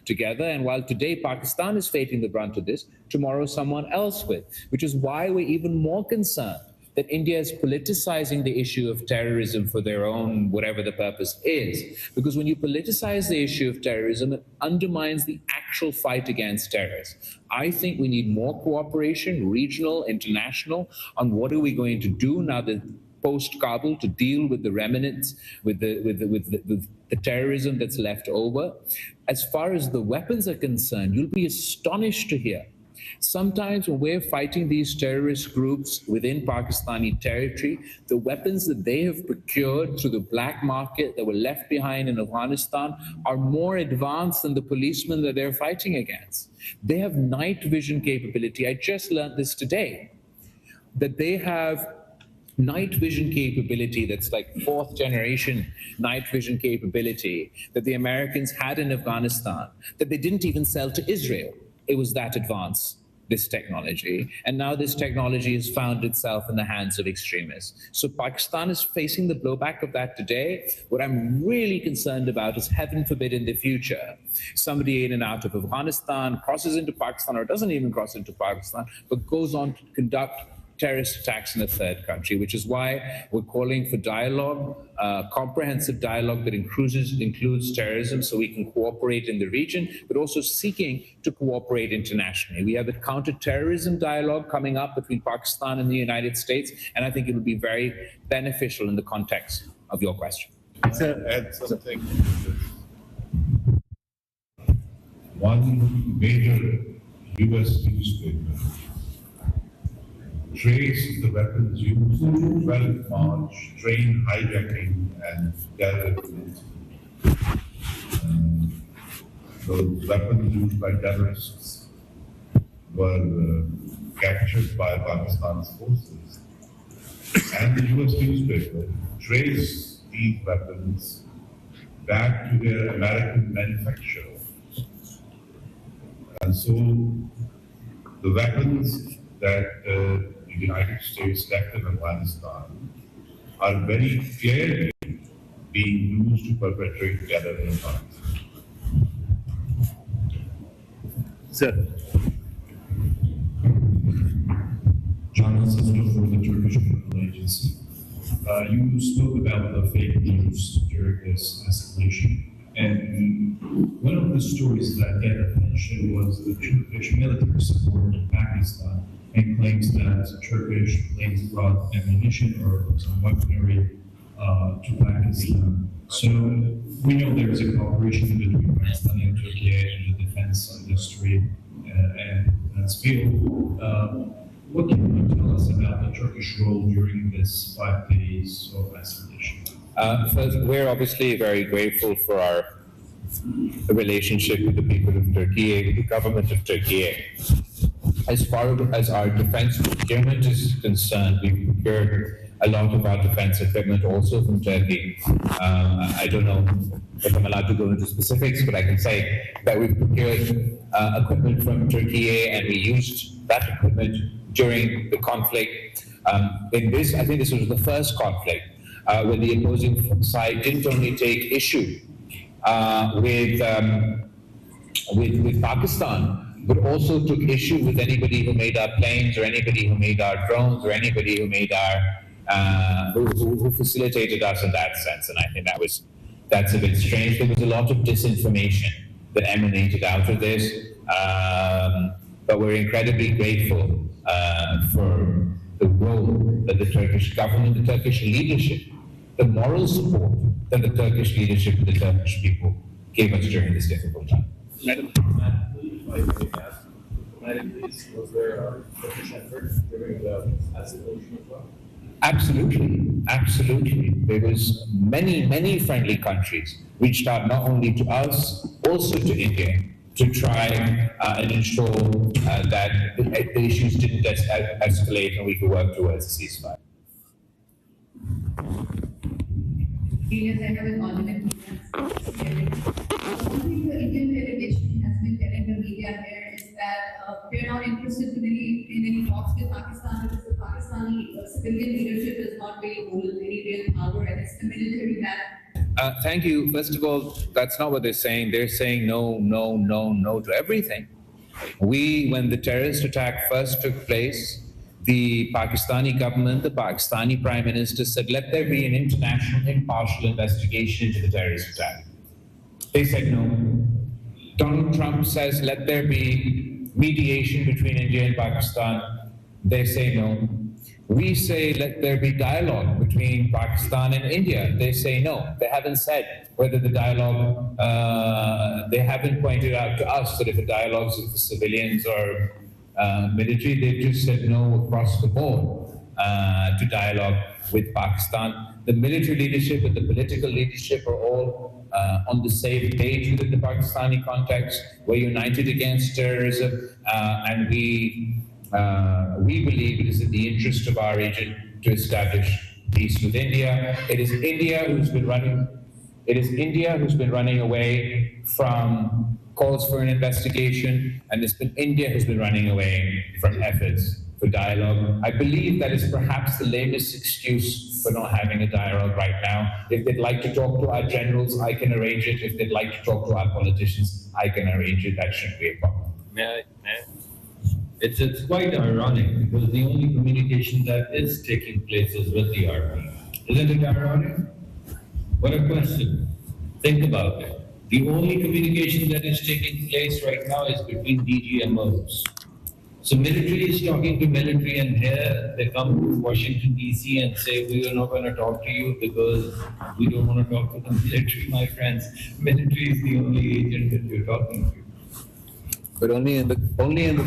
together. And while today Pakistan is facing the brunt of this, tomorrow someone else will, which is why we're even more concerned that India is politicizing the issue of terrorism for their own, whatever the purpose is. Because when you politicize the issue of terrorism, it undermines the actual fight against terrorists. I think we need more cooperation, regional, international, on what are we going to do now that post-Kabul to deal with the remnants, with the terrorism that's left over. As far as the weapons are concerned, you'll be astonished to hear sometimes when we're fighting these terrorist groups within Pakistani territory, the weapons that they have procured through the black market that were left behind in Afghanistan are more advanced than the policemen that they're fighting against. They have night vision capability. I just learned this today, that they have night vision capability that's like fourth generation night vision capability that the Americans had in Afghanistan, that they didn't even sell to Israel. It was that advanced, this technology. And now this technology has found itself in the hands of extremists. So Pakistan is facing the blowback of that today. What I'm really concerned about is, heaven forbid in the future, somebody in and out of Afghanistan crosses into Pakistan or doesn't even cross into Pakistan, but goes on to conduct terrorist attacks in a third country, which is why we're calling for dialogue, comprehensive dialogue that includes terrorism, so we can cooperate in the region, but also seeking to cooperate internationally. We have a counter-terrorism dialogue coming up between Pakistan and the United States, and I think it would be very beneficial in the context of your question. Add something. One major U.S. newspaper traced the weapons used in 12 March, train hijacking and terrorism. Those weapons used by terrorists were captured by Pakistan's forces. And the US newspaper traced these weapons back to their American manufacturer. And so the weapons that the United States left in Afghanistan are very clearly being used to perpetrate terror in Afghanistan. Sir. John Hassel for the Turkish Criminal Agency. You spoke about the fake news during this escalation, and one of the stories that get attention was the Turkish military support in Pakistan, and claims that Turkish planes brought ammunition or some weaponry to Pakistan. So we know there is a cooperation between Pakistan and Turkey in the defense industry and defense field. What can you tell us about the Turkish role during this 5 days of escalation? First, we're obviously very grateful for our relationship with the people of Turkey, the government of Turkey. As far as our defense procurement is concerned, we procured a lot of our defense equipment also from Turkey. I don't know if I'm allowed to go into specifics, but I can say that we procured equipment from Turkey, and we used that equipment during the conflict. I think this was the first conflict where the opposing side didn't only take issue with Pakistan, but also took issue with anybody who made our planes, or anybody who made our drones, or anybody who made our who facilitated us in that sense. And I think that's a bit strange. There was a lot of disinformation that emanated out of this, but we're incredibly grateful for the role that the Turkish government, the Turkish leadership, the moral support that the Turkish leadership and the Turkish people gave us during this difficult time. Was there a Turkish effort during the escalation as well? Absolutely. There was many friendly countries reached out not only to us, also to India, to try and ensure that the issues didn't escalate and we could work towards a ceasefire. Yes, I have a comment. One thing the Indian delegation has been telling the media here is that we are not interested in any talks with Pakistan, because the Pakistani civilian leadership is not very hold any real power, and it's the military that Thank you. First of all, that's not what they're saying. They're saying no, no, no, no to everything. When the terrorist attack first took place, the Pakistani government, the Pakistani Prime Minister said, let there be an international impartial investigation into the terrorist attack. They said no. Donald Trump says, let there be mediation between India and Pakistan. They say no. We say, let there be dialogue between Pakistan and India. They say no. They haven't said whether the dialogue, they haven't pointed out to us that if the dialogue is with the civilians or military, they've just said no across the board to dialogue with Pakistan. The military leadership and the political leadership are all on the same page within the Pakistani context. We're united against terrorism, and we believe it is in the interest of our region to establish peace with India. It is India who's been running away from calls for an investigation, and it's been India who's been running away from efforts for dialogue. I believe that is perhaps the latest excuse for not having a dialogue right now. If they'd like to talk to our generals, I can arrange it. If they'd like to talk to our politicians, I can arrange it. That shouldn't be a problem. It's quite ironic because the only communication that is taking place is with the army. Isn't it ironic? What a question. Think about it. The only communication that is taking place right now is between DGMOs. So military is talking to military, and here they come to Washington, D.C. and say, we are not going to talk to you because we don't want to talk to the military, my friends. Military is the only agent that you're talking to. But only in the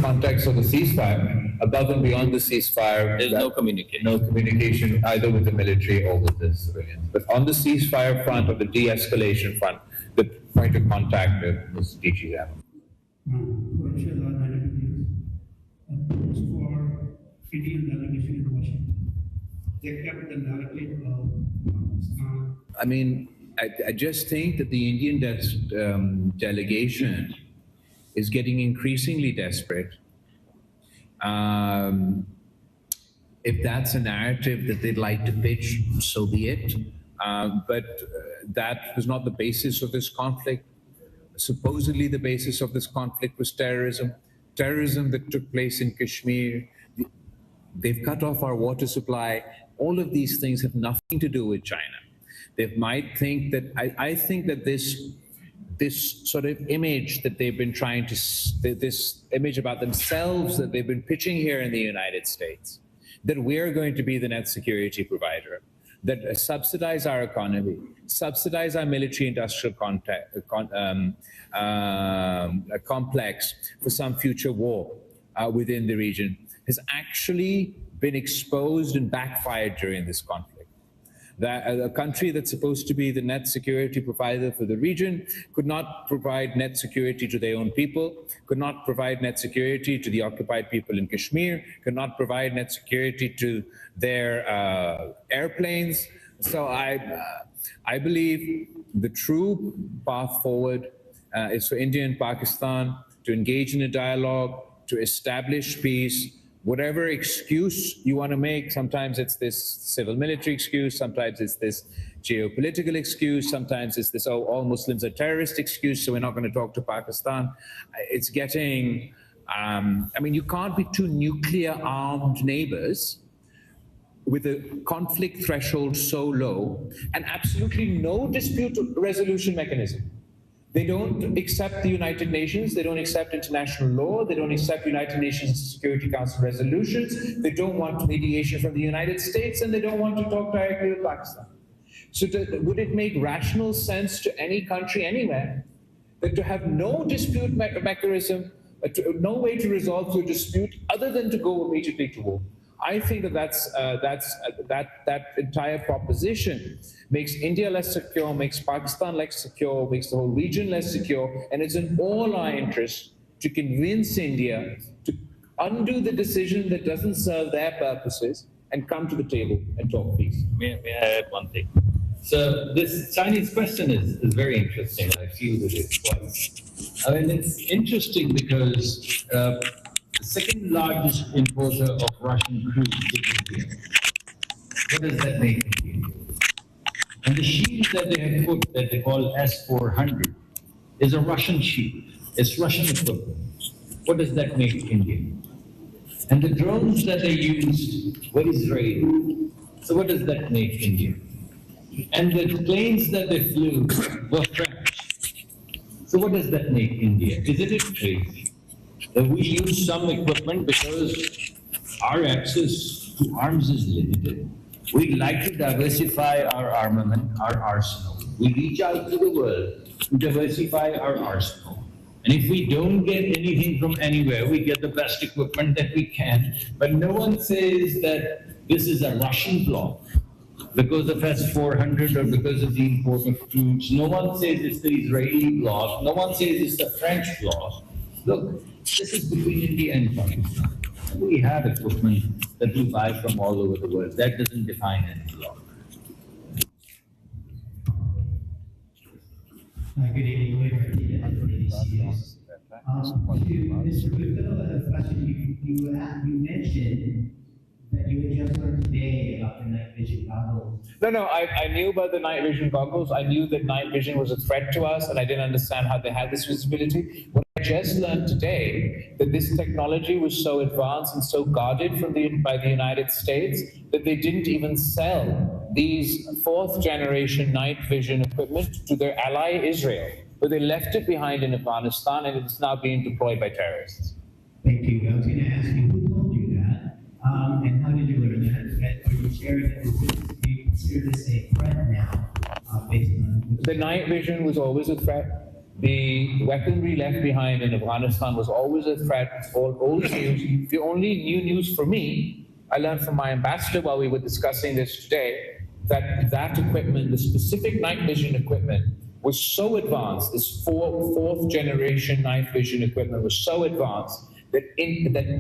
context of the ceasefire. Above and beyond the ceasefire, There's no communication. No communication either with the military or with the civilians. But on the ceasefire front or the de-escalation front, the point of contact is DGM. For Indian delegation in Washington, they kept the narrative of Pakistan. I mean, I just think that the Indian delegation is getting increasingly desperate. If that's a narrative that they'd like to pitch, so be it. But that was not the basis of this conflict. Supposedly the basis of this conflict was terrorism. Terrorism that took place in Kashmir. They've cut off our water supply. All of these things have nothing to do with China. They might think that, I think that this sort of image that they've been trying to, this image about themselves that they've been pitching here in the United States, that we're going to be the net security provider, that subsidize our economy, subsidize our military-industrial complex for some future war within the region, has actually been exposed and backfired during this conflict. That a country that's supposed to be the net security provider for the region could not provide net security to their own people, could not provide net security to the occupied people in Kashmir, could not provide net security to their airplanes. So I believe the true path forward is for India and Pakistan to engage in a dialogue, to establish peace. Whatever excuse you want to make, sometimes it's this civil military excuse, sometimes it's this geopolitical excuse, sometimes it's this, oh, all Muslims are terrorist excuse, so we're not going to talk to Pakistan. It's getting, I mean, you can't be two nuclear armed neighbors with a conflict threshold so low and absolutely no dispute resolution mechanism. They don't accept the United Nations, they don't accept international law, they don't accept United Nations Security Council resolutions, they don't want mediation from the United States, and they don't want to talk directly with Pakistan. So would it make rational sense to any country anywhere that to have no dispute mechanism, no way to resolve the dispute other than to go immediately to war? I think that entire proposition makes India less secure, makes Pakistan less secure, makes the whole region less secure, and it's in all our interests to convince India to undo the decision that doesn't serve their purposes and come to the table and talk peace. May I add one thing? So this Chinese question is very interesting. I feel that it's quite, I mean, it's interesting because the second largest importer of Russian crude is India. What does that make India? And And the shield that they have put, that they call S-400, is a Russian shield. It's Russian equipment. What does that make India? And the drones that they used were Israeli. So what does that make India? And the planes that they flew were French. So what does that make India? Isn't it crazy that we use some equipment because our access to arms is limited? We like to diversify our armament, our arsenal. We reach out to the world to diversify our arsenal. And if we don't get anything from anywhere, we get the best equipment that we can. But no one says that this is a Russian bloc because of S-400 or because of the import of troops. No one says it's the Israeli bloc. No one says it's the French bloc. Look, this is between India and Pakistan. We have equipment that we buy from all over the world. That doesn't define any bloc. Good evening, Lloyd Martinez from ABCS. To Mr. Bhutto, a question you mentioned that you had just learned today about the night vision goggles. No, I knew about the night vision goggles. I knew that night vision was a threat to us, and I didn't understand how they had this visibility. What I just learned today, that this technology was so advanced and so guarded by the United States that they didn't even sell these fourth generation night vision equipment to their ally Israel, but they left it behind in Afghanistan, and it's now being deployed by terrorists. Thank you. I was going to ask you, who told you that? And how did you learn that? Are you sharing that? Do you consider this a threat now, based on... The night vision was always a threat. The weaponry left behind in Afghanistan was always a threat. It's all old news. The only new news for me, I learned from my ambassador while we were discussing this today, that equipment, the specific night vision equipment, was so advanced, this fourth generation night vision equipment was so advanced that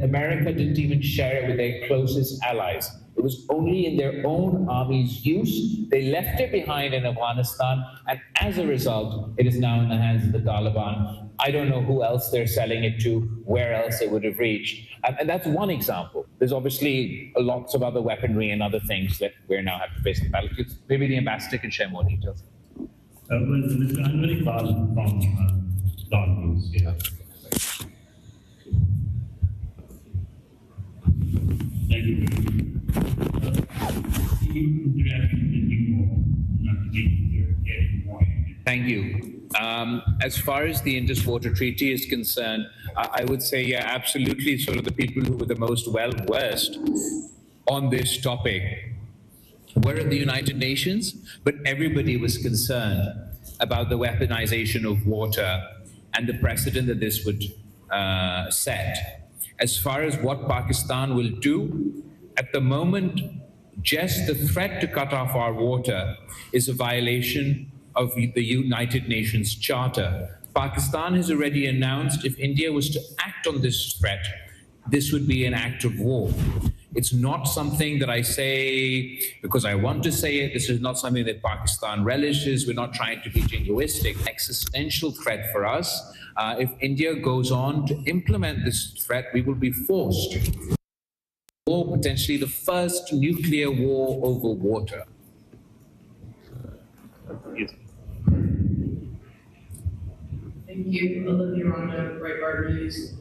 America didn't even share it with their closest allies. It was only in their own army's use. They left it behind in Afghanistan, and as a result, it is now in the hands of the Taliban. I don't know who else they're selling it to, where else it would have reached. And that's one example. There's obviously lots of other weaponry and other things that we now have to face the battlefields. Maybe the ambassador can share more details. Well, Mr. Anwari Pal from Dawn News. Yeah. Thank you. Interaction with you not getting more. Thank you. As far as the Indus Water Treaty is concerned, I would say, yeah, absolutely. Sort of the people who were the most well-versed on this topic were at the United Nations, but everybody was concerned about the weaponization of water and the precedent that this would set. As far as what Pakistan will do, at the moment, just the threat to cut off our water is a violation of the United Nations Charter. Pakistan has already announced if India was to act on this threat, this would be an act of war. It's not something that I say because I want to say it. This is not something that Pakistan relishes. We're not trying to be jingoistic. Existential threat for us. If India goes on to implement this threat, we will be forced, or potentially the first nuclear war over water. Yes. Thank you, Olivia Ronda, Breitbart News.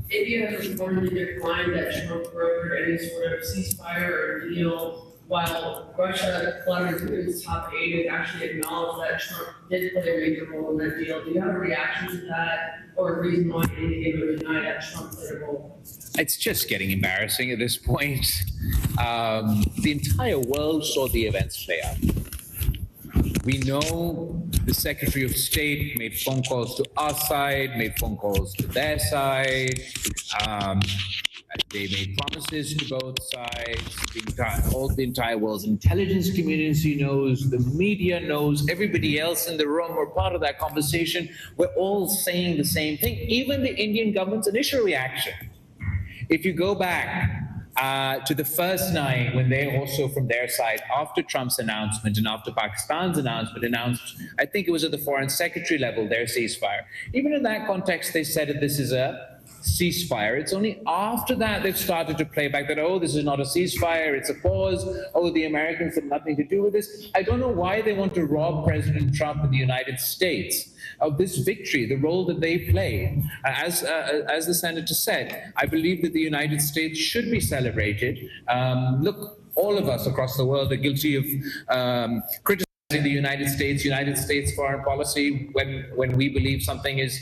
India has reportedly declined that Trump brokered any sort of ceasefire or deal, while Russia, Vladimir Putin's top aide, actually acknowledged that Trump did play a major role in that deal. Do you have a reaction to that, or a reason why India would deny that Trump played a role? It's just getting embarrassing at this point. The entire world saw the events play out. We know the Secretary of State made phone calls to our side, made phone calls to their side. They made promises to both sides. The entire world's intelligence community knows, the media knows, everybody else in the room were part of that conversation. We're all saying the same thing, even the Indian government's initial reaction. If you go back to the first night when they also from their side, after Trump's announcement and after Pakistan's announcement, announced, I think it was at the foreign secretary level, their ceasefire. Even in that context, they said that this is a ceasefire. It's only after that they've started to play back that, oh, this is not a ceasefire, it's a pause. Oh, the Americans had nothing to do with this. I don't know why they want to rob President Trump in the United States of this victory, the role that they play. As the senator said, I believe that the United States should be celebrated. Look, all of us across the world are guilty of criticizing the United States foreign policy when we believe something is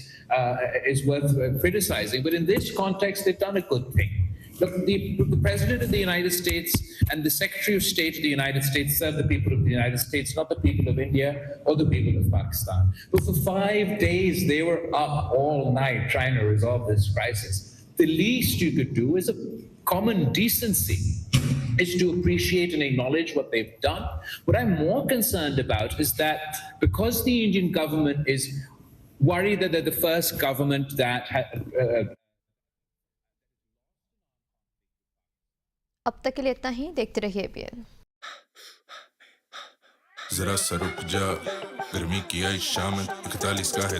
worth criticizing. But in this context, they've done a good thing. Look, the President of the United States and the Secretary of State of the United States serve the people of the United States, not the people of India or the people of Pakistan. But for 5 days, they were up all night trying to resolve this crisis. The least you could do is a common decency, is to appreciate and acknowledge what they've done. What I'm more concerned about is that because the Indian government is worried that they're the first government that अब तक के लिए इतना ही। देखते रहिए ABN। जरा सा रुक जा, गर्मी की आई शाम, 41 का है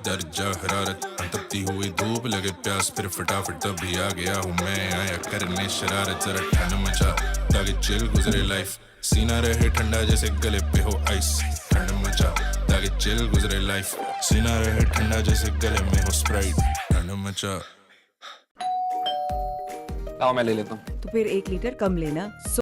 दर्जा हरारत, तपती हुई धूप लगे प्यास, फिर फटाफट तभी आ गया हूँ मैं, आया करने शरारत, जरा ठंड मचा ताकि चिल गुजरे लाइफ, सीना रहे ठंडा जैसे गले पे हो आइस, ठंड मचा ताकि चिल गुजरे लाइफ, सीना रहे ठंडा जैसे गले में हो स्प्राइट, ठंड मचा। मैं ले लेता हूँ। तो फिर 1 लीटर कम लेना।